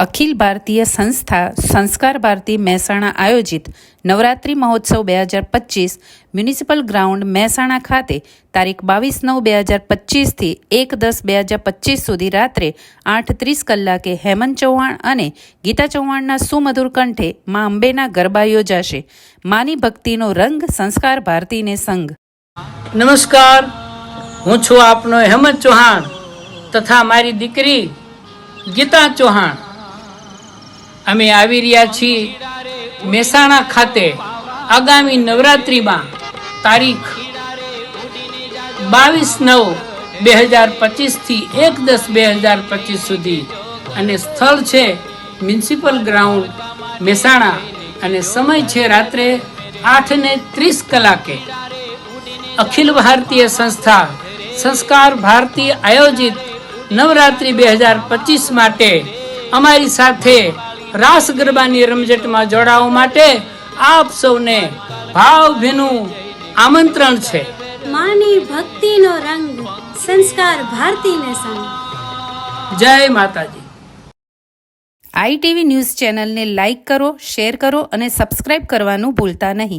અખિલ ભારતીય સંસ્થા સંસ્કાર ભારતી મહેસાણા આયોજિત નવરાત્રિ મહોત્સવ 2025 મ્યુનિસિપલ ગ્રાઉન્ડ મહેસાણા ખાતે તારીખ 22/9/2025થી 1/10/2025 સુધી રાત્રે 8:30 કલાકે હેમંત ચૌહાણ અને ગીતા ચૌહાણના સુમધુર કંઠે મા અંબેના ગરબા યોજાશે. માની ભક્તિનો રંગ સંસ્કાર ભારતીને સંગ. નમસ્કાર, હું છું આપનો હેમંત ચૌહાણ તથા મારી દીકરી ગીતા ચૌહાણ. અમે આવી રહ્યા છીએ મહેસાણા ખાતે આગામી નવરાત્રિમાં તારીખ 22/9/2025 થી 1/10/2025 સુધી અને સ્થળ છે મ્યુનિસિપલ ગ્રાઉન્ડ મહેસાણા અને સમય છે રાત્રે 8:30 કલાકે. અખિલ ભારતીય સંસ્થા સંસ્કાર ભારતી આયોજિત નવરાત્રિ 2025 માટે અમારી સાથે રાસ ગરબાની રમઝટમાં જોડાવા માટે આપ સૌને ભાવભીનું આમંત્રણ છે. માની ભક્તિનો રંગ સંસ્કાર ભારતીને સંગ. જય માતાજી. ITV ન્યૂઝ ચેનલને લાઇક કરો, શેર કરો અને સબસ્ક્રાઇબ કરવાનું ભૂલતા નહીં.